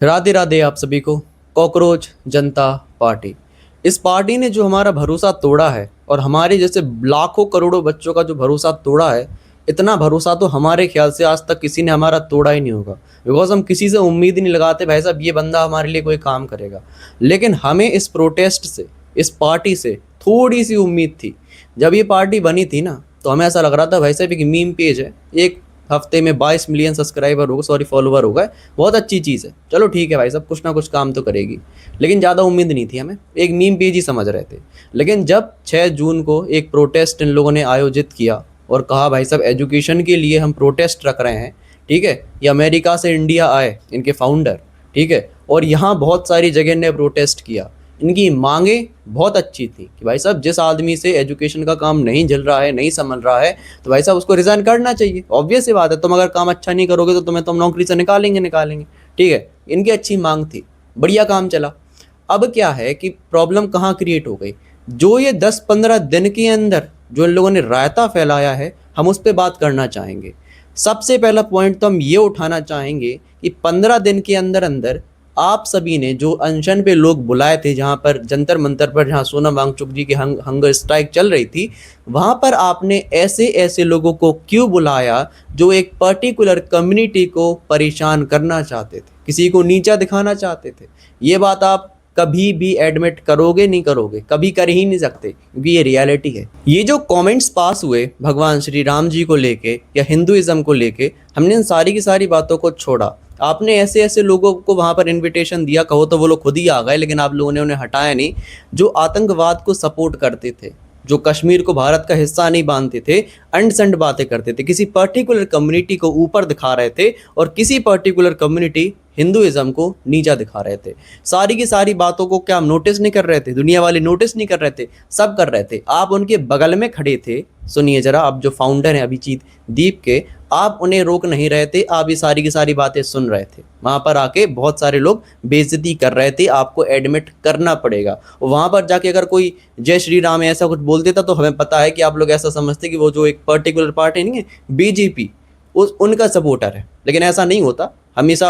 राधे राधे आप सभी को। कॉकरोच जनता पार्टी, इस पार्टी ने जो हमारा भरोसा तोड़ा है और हमारे जैसे लाखों करोड़ों बच्चों का जो भरोसा तोड़ा है, इतना भरोसा तो हमारे ख्याल से आज तक किसी ने हमारा तोड़ा ही नहीं होगा। बिकॉज हम किसी से उम्मीद ही नहीं लगाते भाई साहब ये बंदा हमारे लिए कोई काम करेगा। लेकिन हमें इस प्रोटेस्ट से, इस पार्टी से थोड़ी सी उम्मीद थी। जब ये पार्टी बनी थी ना, तो हमें ऐसा लग रहा था भाई साहब एक मीम पेज है, एक हफ्ते में 22 मिलियन सब्सक्राइबर हो गए, सॉरी फॉलोवर हो गए, बहुत अच्छी चीज़ है, चलो ठीक है भाई साहब कुछ ना कुछ काम तो करेगी। लेकिन ज़्यादा उम्मीद नहीं थी हमें, एक मीम पेज ही समझ रहे थे। लेकिन जब 6 जून को एक प्रोटेस्ट इन लोगों ने आयोजित किया और कहा भाई साहब एजुकेशन के लिए हम प्रोटेस्ट रख रहे हैं, ठीक है, ये अमेरिका से इंडिया आए इनके फाउंडर, ठीक है, और यहाँ बहुत सारी जगह ने प्रोटेस्ट किया। इनकी मांगे बहुत अच्छी थी कि भाई साहब जिस आदमी से एजुकेशन का काम नहीं झल रहा है, नहीं समझ रहा है, तो भाई साहब उसको रिज़ाइन करना चाहिए। ऑब्वियस सी बात है, तुम अगर काम अच्छा नहीं करोगे तो तुम्हें नौकरी से निकालेंगे। ठीक है, इनकी अच्छी मांग थी, बढ़िया काम चला। अब क्या है कि प्रॉब्लम कहाँ क्रिएट हो गई, जो ये 10-15 दिन के अंदर जो इन लोगों ने रायता फैलाया है, हम उस पर बात करना चाहेंगे। सबसे पहला पॉइंट तो हम ये उठाना चाहेंगे कि 15 दिन के अंदर अंदर आप सभी ने जो अनशन पे लोग बुलाए थे, जहाँ पर जंतर मंतर पर, जहाँ सोनम वांगचुक जी की हंगर स्ट्राइक चल रही थी, वहाँ पर आपने ऐसे ऐसे लोगों को क्यों बुलाया जो एक पर्टिकुलर कम्युनिटी को परेशान करना चाहते थे, किसी को नीचा दिखाना चाहते थे। ये बात आप कभी भी एडमिट करोगे नहीं करोगे, कभी कर ही नहीं सकते, क्योंकि ये रियलिटी है। ये जो कमेंट्स पास हुए भगवान श्री राम जी को लेके या हिंदुइज्म को लेके, हमने इन सारी की सारी बातों को छोड़ा। आपने ऐसे ऐसे लोगों को वहाँ पर इनविटेशन दिया, कहो तो वो लोग खुद ही आ गए, लेकिन आप लोगों ने उन्हें हटाया नहीं। जो आतंकवाद को सपोर्ट करते थे, जो कश्मीर को भारत का हिस्सा नहीं मानते थे, अंड संड बातें करते थे, किसी पर्टिकुलर कम्युनिटी को ऊपर दिखा रहे थे और किसी पर्टिकुलर कम्युनिटी हिंदुइज्म को नीचा दिखा रहे थे। सारी की सारी बातों को क्या हम नोटिस नहीं कर रहे थे? दुनिया वाले नोटिस नहीं कर रहे थे? सब कर रहे थे। आप उनके बगल में खड़े थे, सुनिए जरा, आप जो फाउंडर हैं अभिजीत दीप के, आप उन्हें रोक नहीं रहे थे, आप ये सारी की सारी बातें सुन रहे थे। वहाँ पर आके बहुत सारे लोग बेइज्जती कर रहे थे, आपको एडमिट करना पड़ेगा। वहाँ पर जाके अगर कोई जय श्री राम ऐसा कुछ बोल देता तो हमें पता है कि आप लोग ऐसा समझते कि वो जो एक पर्टिकुलर पार्टी नहीं है बीजेपी, उनका सपोर्टर है। लेकिन ऐसा नहीं होता। हमेशा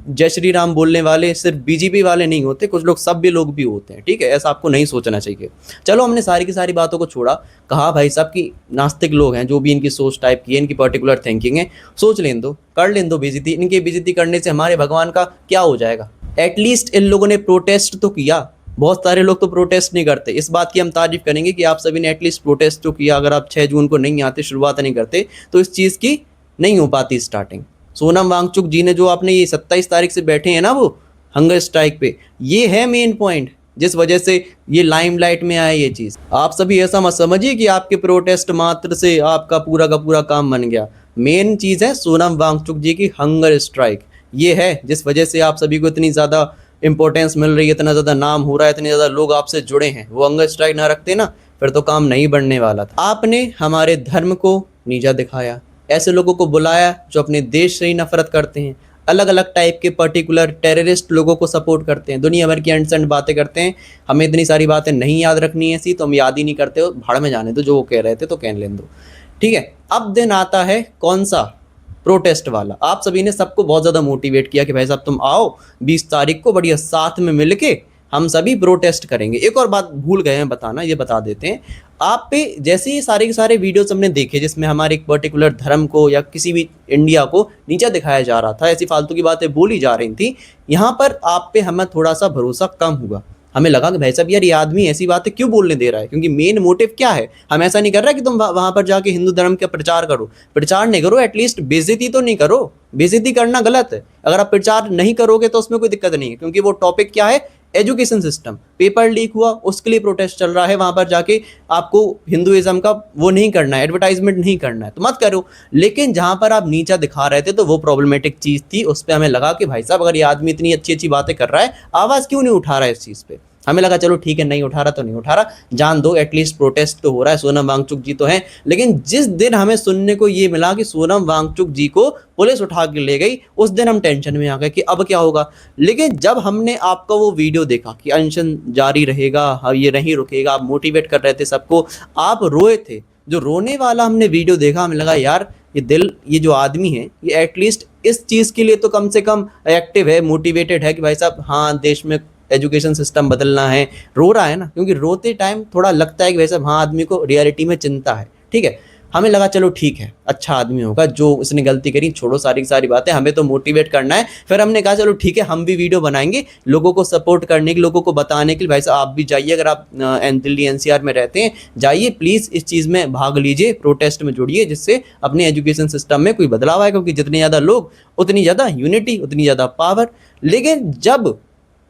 जय श्री राम बोलने वाले सिर्फ बीजेपी वाले नहीं होते, कुछ लोग सभ्य लोग भी होते हैं, ठीक है, ऐसा आपको नहीं सोचना चाहिए। चलो, हमने सारी की सारी बातों को छोड़ा, कहा भाई साहब कि नास्तिक लोग हैं, जो भी इनकी सोच टाइप की है, इनकी पर्टिकुलर थिंकिंग है, सोच लें दो, कर लें दो बेइज्जती। इनकी बेइज्जती करने से हमारे भगवान का क्या हो जाएगा? एटलीस्ट इन लोगों ने प्रोटेस्ट तो किया। बहुत सारे लोग तो प्रोटेस्ट नहीं करते। इस बात की हम तारीफ करेंगे कि आप सभी ने एटलीस्ट प्रोटेस्ट तो किया। अगर आप 6 जून को नहीं आते, शुरुआत नहीं करते, तो इस चीज़ की नहीं हो पाती स्टार्टिंग। सोनम वांगचुक जी ने जो आपने ये 27 तारीख से बैठे हैं ना वो हंगर स्ट्राइक पे, ये है मेन पॉइंट जिस वजह से ये लाइमलाइट में आया ये चीज़। आप सभी ऐसा मत समझिए कि आपके प्रोटेस्ट मात्र से आपका पूरा का पूरा काम बन गया। मेन चीज़ है सोनम वांगचुक जी की हंगर स्ट्राइक, ये है जिस वजह से आप सभी को इतनी ज़्यादा इंपॉर्टेंस मिल रही है, इतना ज़्यादा नाम हो रहा है, इतने ज़्यादा लोग आपसे जुड़े हैं। वो हंगर स्ट्राइक ना रखते ना, फिर तो काम नहीं बढ़ने वाला था। आपने हमारे धर्म को नीचा दिखाया, ऐसे लोगों को बुलाया जो अपने देश से ही नफरत करते हैं, अलग अलग टाइप के पर्टिकुलर टेररिस्ट लोगों को सपोर्ट करते हैं, दुनिया भर की अंड बातें करते हैं। हमें इतनी सारी बातें नहीं याद रखनी है ऐसी, तो हम याद ही नहीं करते हो, भाड़ में जाने दो, जो वो कह रहे थे तो कह लेने दो, ठीक है। अब दिन आता है कौन सा? प्रोटेस्ट वाला। आप सभी ने सबको बहुत ज़्यादा मोटिवेट किया कि भाई साहब तुम आओ 20 तारीख को बढ़िया साथ में मिलके हम सभी प्रोटेस्ट करेंगे। एक और बात भूल गए हैं बताना, ये बता देते हैं। आप पे जैसे ही सारे के सारे वीडियोस हमने देखे जिसमें हमारे एक पर्टिकुलर धर्म को या किसी भी इंडिया को नीचा दिखाया जा रहा था, ऐसी फालतू की बातें बोली जा रही थी, यहाँ पर आप पे हमें थोड़ा सा भरोसा कम हुआ। हमें लगा कि भाई साहब यार ये आदमी ऐसी बातें क्यों बोलने दे रहा है, क्योंकि मेन मोटिव क्या है? हम ऐसा नहीं कर रहे कि तुम वहां पर जाके हिंदू धर्म का प्रचार करो, प्रचार नहीं करो, एटलीस्ट बेइज्जती तो नहीं करो। बेइज्जती करना गलत है। अगर आप प्रचार नहीं करोगे तो उसमें कोई दिक्कत नहीं है, क्योंकि वो टॉपिक क्या है? Education system. पेपर लीक हुआ, उसके लिए प्रोटेस्ट चल रहा है। वहां पर जाके आपको हिंदुइज्म का वो नहीं करना है, एडवर्टाइजमेंट नहीं करना है, तो मत करो। लेकिन जहां पर आप नीचा दिखा रहे थे तो वो प्रॉब्लमेटिक चीज थी, उस पर हमें लगा कि भाई साहब अगर ये आदमी इतनी अच्छी अच्छी बातें कर रहा है, आवाज क्यों नहीं उठा रहा है इस चीज पे? हमें लगा चलो ठीक है, नहीं उठा रहा तो नहीं उठा रहा, जान दो, एटलीस्ट प्रोटेस्ट तो हो रहा है, सोनम वांगचुक जी तो हैं। लेकिन जिस दिन हमें सुनने को ये मिला कि सोनम वांगचुक जी को पुलिस उठा के ले गई, उस दिन हम टेंशन में आ गए कि अब क्या होगा। लेकिन जब हमने आपका वो वीडियो देखा कि अनशन जारी रहेगा, ये नहीं रुकेगा, आप मोटिवेट कर रहे थे सबको, आप रोए थे, जो रोने वाला हमने वीडियो देखा, हमें लगा यार ये दिल, ये जो आदमी है ये एटलीस्ट इस चीज़ के लिए तो कम से कम एक्टिव है, मोटिवेटेड है कि भाई साहब हाँ देश में एजुकेशन सिस्टम बदलना है। रो रहा है ना, क्योंकि रोते टाइम थोड़ा लगता है कि भाई साहब हाँ आदमी को रियलिटी में चिंता है। ठीक है, हमें लगा चलो ठीक है अच्छा आदमी होगा, जो उसने गलती करी छोड़ो सारी की सारी बातें, हमें तो मोटिवेट करना है। फिर हमने कहा चलो ठीक है हम भी वीडियो बनाएंगे लोगों को सपोर्ट करने के, लोगों को बताने के लिए भाई साहब आप भी जाइए, अगर आप दिल्ली एनसीआर में रहते हैं जाइए प्लीज़ इस चीज़ में भाग लीजिए, प्रोटेस्ट में जुड़िए, जिससे अपने एजुकेशन सिस्टम में कोई बदलाव आए, क्योंकि जितने ज़्यादा लोग उतनी ज़्यादा यूनिटी, उतनी ज़्यादा पावर। लेकिन जब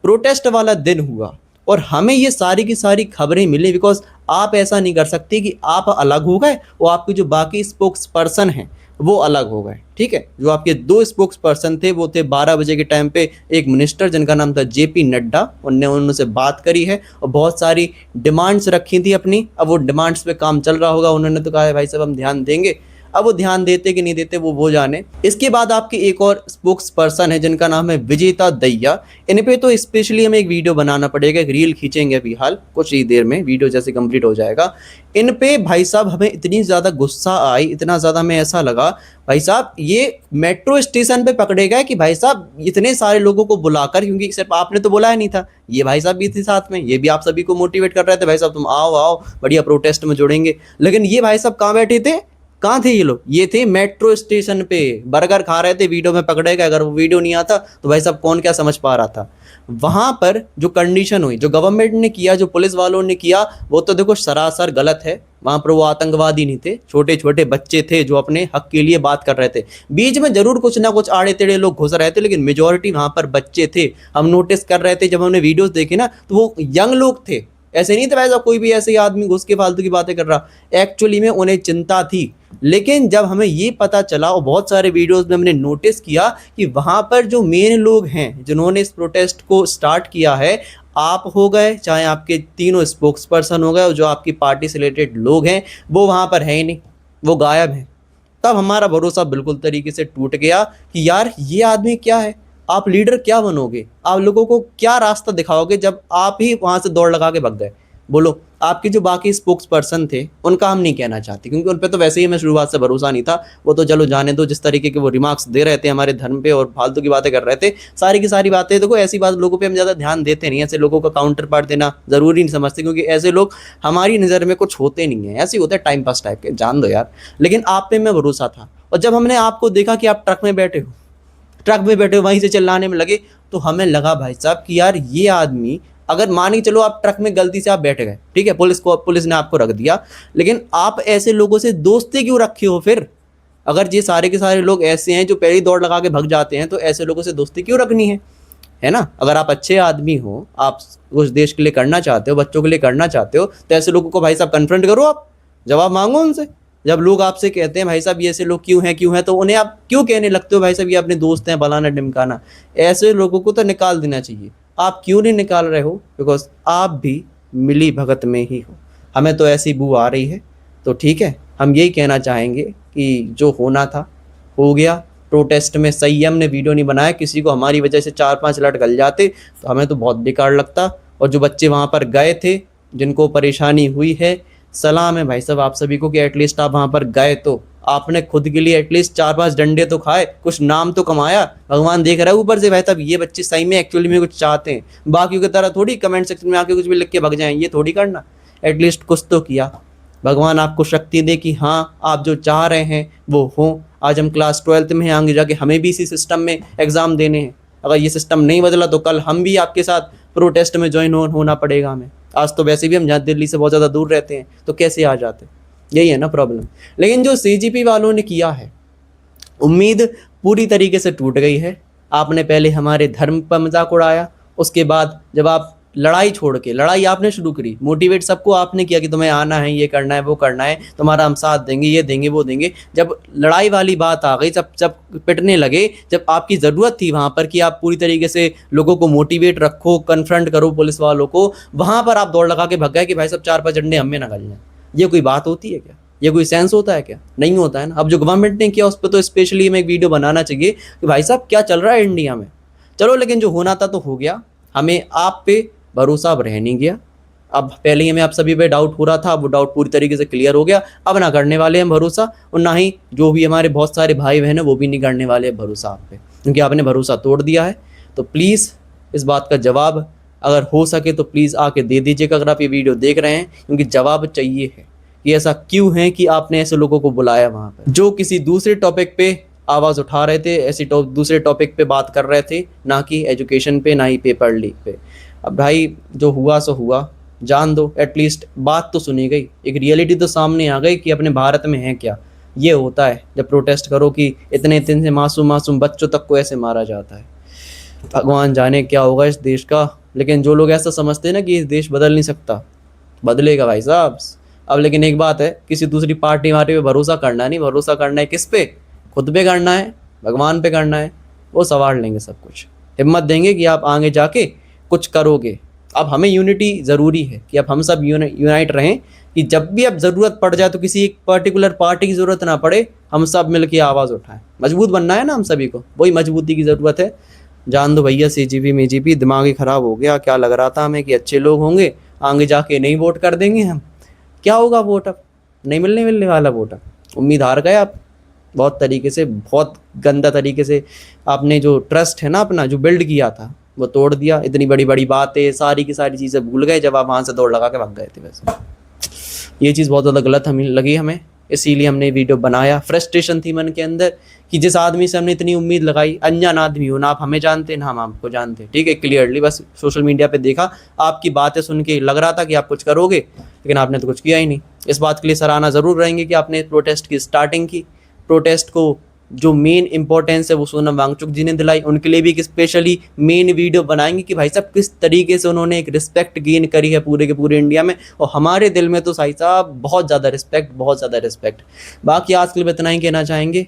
प्रोटेस्ट वाला दिन हुआ और हमें ये सारी की सारी खबरें मिली, बिकॉज आप ऐसा नहीं कर सकते कि आप अलग हो गए और आपके जो बाकी स्पोक्स पर्सन हैं वो अलग हो गए। ठीक है, जो आपके दो स्पोक्स पर्सन थे वो थे 12 बजे के टाइम पे एक मिनिस्टर जिनका नाम था जेपी नड्डा, उनसे बात करी है और बहुत सारी डिमांड्स रखी थी अपनी। अब वो डिमांड्स पे काम चल रहा होगा, उन्होंने तो कहा है भाई साहब हम ध्यान देंगे। अब वो ध्यान देते कि नहीं देते वो जाने। इसके बाद आपके एक और स्पोक्स पर्सन है जिनका नाम है विजेता दहिया। इन पे तो स्पेशली हमें एक वीडियो बनाना पड़ेगा, एक रील खींचेंगे अभी हाल कुछ ही देर में, वीडियो जैसे कंप्लीट हो जाएगा। इन पे भाई साहब हमें इतनी ज़्यादा गुस्सा आई, इतना ज़्यादा हमें ऐसा लगा भाई साहब ये मेट्रो स्टेशन पे पकड़े गए कि भाई साहब इतने सारे लोगों को बुलाकर, क्योंकि सिर्फ आपने तो बुलाया नहीं था, ये भाई साहब भी थे साथ में, ये भी आप सभी को मोटिवेट कर रहे थे भाई साहब तुम आओ आओ बढ़िया प्रोटेस्ट में जुड़ेंगे। लेकिन ये भाई साहब कहाँ बैठे थे, कहाँ थे ये लोग, ये थे मेट्रो स्टेशन पे बर्गर खा रहे थे, वीडियो में पकड़े गए। अगर वो वीडियो नहीं आता तो भाई साहब कौन क्या समझ पा रहा था। वहां पर जो कंडीशन हुई, जो गवर्नमेंट ने किया, जो पुलिस वालों ने किया, वो तो देखो सरासर गलत है। वहां पर वो आतंकवादी नहीं थे, छोटे छोटे बच्चे थे जो अपने हक के लिए बात कर रहे थे। बीच में जरूर कुछ ना कुछ आड़े टेढ़े लोग घुस रहे थे, लेकिन मेजोरिटी वहां पर बच्चे थे। हम नोटिस कर रहे थे जब हमने वीडियोस देखे ना, तो वो यंग लोग थे, ऐसे नहीं था भाई साहब कोई भी ऐसे ही आदमी घुस के फालतू की बातें कर रहा। एक्चुअली में उन्हें चिंता थी। लेकिन जब हमें ये पता चला और बहुत सारे वीडियोस में हमने नोटिस किया कि वहाँ पर जो मेन लोग हैं जिन्होंने इस प्रोटेस्ट को स्टार्ट किया है, आप हो गए चाहे आपके तीनों स्पोक्स पर्सन हो गए और जो आपकी पार्टी से रिलेटेड लोग हैं वो वहाँ पर है ही नहीं, वो गायब हैं। तब हमारा भरोसा बिल्कुल तरीके से टूट गया कि यार ये आदमी क्या है, आप लीडर क्या बनोगे, आप लोगों को क्या रास्ता दिखाओगे जब आप ही वहाँ से दौड़ लगा के भग गए। बोलो, आपके जो बाकी स्पोक्स पर्सन थे उनका हम नहीं कहना चाहते, क्योंकि उन पर तो वैसे ही हमें शुरुआत से भरोसा नहीं था। वो तो चलो जाने दो, जिस तरीके के वो रिमार्क्स दे रहे थे हमारे धर्म पे और फालतू की बातें कर रहे थे, सारी की सारी बातें देखो ऐसी बात लोगों पे हम ज़्यादा ध्यान देते नहीं, ऐसे लोगों का काउंटर पार्ट देना ज़रूरी नहीं समझते, क्योंकि ऐसे लोग हमारी नज़र में कुछ होते नहीं हैं, ऐसे होते हैं टाइम पास टाइप के, जान दो यार। लेकिन आप पे मैं भरोसा था, और जब हमने आपको देखा कि आप ट्रक में बैठे हो, वहीं से चिल्लाने में लगे, तो हमें लगा भाई साहब कि यार ये आदमी, अगर मान के चलो आप ट्रक में गलती से आप बैठ गए, ठीक है, पुलिस ने आपको रख दिया, लेकिन आप ऐसे लोगों से दोस्ती क्यों रखे हो फिर? अगर ये सारे के सारे लोग ऐसे हैं जो पहली दौड़ लगा के भग जाते हैं, तो ऐसे लोगों से दोस्ती क्यों रखनी है ना? अगर आप अच्छे आदमी हो, आप उस देश के लिए करना चाहते हो, बच्चों के लिए करना चाहते हो, तो ऐसे लोगों को भाई साहब कन्फ्रंट करो, आप जवाब मांगो उनसे। जब लोग आपसे कहते हैं भाई साहब ये ऐसे लोग क्यों हैं, तो उन्हें आप क्यों कहने लगते हो भाई साहब ये अपने दोस्त हैं फलाना ढिमकाना? ऐसे लोगों को तो निकाल देना चाहिए। आप क्यों नहीं निकाल रहे हो? बिकॉज आप भी मिली भगत में ही हो। हमें तो ऐसी बू आ रही है, तो ठीक है, हम यही कहना चाहेंगे कि जो होना था हो गया। प्रोटेस्ट में सही है हमने वीडियो नहीं बनाया, किसी को हमारी वजह से 4-5 लट गल जाते तो हमें तो बहुत बेकार लगता। और जो बच्चे वहाँ पर गए थे, जिनको परेशानी हुई है, सलाम है भाई साहब आप सभी को कि एटलीस्ट आप वहाँ पर गए, तो आपने खुद के लिए एटलीस्ट 4-5 डंडे तो खाए, कुछ नाम तो कमाया। भगवान देख रहा है ऊपर से भाई साहब ये बच्चे सही में एक्चुअली में कुछ चाहते हैं, बाकियों की तरह थोड़ी कमेंट सेक्शन में आके कुछ भी लिख के भग जाएं, ये थोड़ी करना। एटलीस्ट कुछ तो किया। भगवान आपको शक्ति दे कि हाँ आप जो चाह रहे हैं वो हो। आज हम क्लास 12th में हैं, आगे जाके हमें भी इसी सिस्टम में एग्ज़ाम देने हैं। अगर ये सिस्टम नहीं बदला तो कल हम भी आपके साथ प्रोटेस्ट में ज्वाइन होना पड़ेगा हमें। आज तो वैसे भी हम जहाँ दिल्ली से बहुत ज़्यादा दूर रहते हैं, तो कैसे आ जाते? यही है ना प्रॉब्लम। लेकिन जो सीजीपी वालों ने किया है, उम्मीद पूरी तरीके से टूट गई है। आपने पहले हमारे धर्म पर मजाक उड़ाया, उसके बाद जब आप लड़ाई छोड़ के, लड़ाई आपने शुरू करी, मोटिवेट सबको आपने किया कि तुम्हें आना है, ये करना है, वो करना है, तुम्हारा हम साथ देंगे, ये देंगे, वो देंगे। जब लड़ाई वाली बात आ गई, जब पिटने लगे, जब आपकी ज़रूरत थी वहाँ पर कि आप पूरी तरीके से लोगों को मोटिवेट रखो, कन्फ्रंट करो पुलिस वालों को, वहाँ पर आप दौड़ लगा के भग गए कि भाई साहब 4-5 डंडे हमें ना गल जाएं। ये कोई बात होती है क्या? ये कोई सेंस होता है क्या? नहीं होता है ना। अब जो गवर्नमेंट ने किया उस पर तो स्पेशली हमें एक वीडियो बनाना चाहिए कि भाई साहब क्या चल रहा है इंडिया में। चलो, लेकिन जो होना था तो हो गया। हमें आप पे भरोसा अब रह नहीं गया। अब पहले ही हमें आप सभी पे डाउट हो रहा था, अब वो डाउट पूरी तरीके से क्लियर हो गया। अब ना करने वाले हम भरोसा, और ना ही जो भी हमारे बहुत सारे भाई बहन हैं वो भी नहीं करने वाले भरोसा आप पे, क्योंकि आपने भरोसा तोड़ दिया है। तो प्लीज़ इस बात का जवाब अगर हो सके तो प्लीज़ आके दे दीजिएगा अगर आप ये वीडियो देख रहे हैं, क्योंकि जवाब चाहिए है कि ऐसा क्यों है कि आपने ऐसे लोगों को बुलाया वहाँ पर जो किसी दूसरे टॉपिक पे आवाज़ उठा रहे थे, ऐसी दूसरे टॉपिक पे बात कर रहे थे, ना कि एजुकेशन पे, ना ही पेपर लीक पे। अब भाई जो हुआ सो हुआ, जान दो, एटलीस्ट बात तो सुनी गई, एक रियलिटी तो सामने आ गई कि अपने भारत में है क्या। ये होता है जब प्रोटेस्ट करो कि इतने दिन से मासूम मासूम बच्चों तक को ऐसे मारा जाता है। भगवान जाने क्या होगा इस देश का, लेकिन जो लोग ऐसा समझते हैं ना कि इस देश बदल नहीं सकता, बदलेगा भाई साहब। अब लेकिन एक बात है, किसी दूसरी पार्टी वार्टी पे भरोसा करना नहीं, भरोसा करना है किस पे? खुद पे करना है, भगवान पे करना है, वो संवार लेंगे सब कुछ, हिम्मत देंगे कि आप आगे जाके कुछ करोगे। अब हमें यूनिटी ज़रूरी है कि अब हम सब यूनाइट रहें कि जब भी अब ज़रूरत पड़ जाए तो किसी एक पर्टिकुलर पार्टी की ज़रूरत ना पड़े, हम सब मिल के आवाज़ उठाएं। मजबूत बनना है ना हम सभी को, वही मजबूती की ज़रूरत है। जान दो भैया, CGP MEGP दिमाग ही ख़राब हो गया। क्या लग रहा था हमें कि अच्छे लोग होंगे, आगे जाके नहीं वोट कर देंगे हम, क्या होगा वोट, अब नहीं मिलने वाला वोट। अब उम्मीद हार गए आप बहुत तरीके से, बहुत गंदा तरीके से। आपने जो ट्रस्ट है ना अपना जो बिल्ड किया था वो तोड़ दिया। इतनी बड़ी बड़ी बातें, सारी की सारी चीज़ें भूल गए जब आप वहाँ से दौड़ लगा के भाग गए थे। वैसे ये चीज़ बहुत ज़्यादा गलत हमें लगी हमें, इसीलिए हमने वीडियो बनाया। फ्रस्ट्रेशन थी मन के अंदर कि जिस आदमी से हमने इतनी उम्मीद लगाई, अनजान आदमी हो ना, आप हमें जानते ना हम आपको जानते, ठीक है, क्लियरली बस सोशल मीडिया पे देखा, आपकी बातें सुन के लग रहा था कि आप कुछ करोगे, लेकिन आपने तो कुछ किया ही नहीं। इस बात के लिए सराहना ज़रूर रहेंगे कि आपने प्रोटेस्ट की स्टार्टिंग की। प्रोटेस्ट को जो मेन इंपॉर्टेंस है वो सोनम वांगचुक जी ने दिलाई, उनके लिए भी एक स्पेशली मेन वीडियो बनाएंगे कि भाई साहब किस तरीके से उन्होंने एक रिस्पेक्ट गेन करी है पूरे के पूरे इंडिया में, और हमारे दिल में तो भाई साहब बहुत ज़्यादा रिस्पेक्ट, बहुत ज़्यादा रिस्पेक्ट। बाकी आज के लिए इतना ही कहना चाहेंगे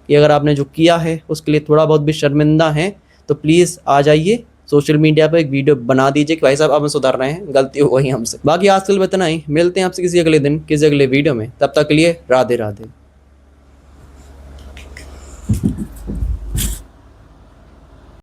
कि अगर आपने जो किया है उसके लिए थोड़ा बहुत भी शर्मिंदा हैं तो प्लीज़ आ जाइए सोशल मीडिया पर एक वीडियो बना दीजिए कि भाई साहब अब हम सुधर रहे हैं, गलती हो गई हमसे। बाकी आज के लिए इतना ही, मिलते हैं आपसे किसी अगले दिन किसी अगले वीडियो में, तब तक के लिए राधे राधे।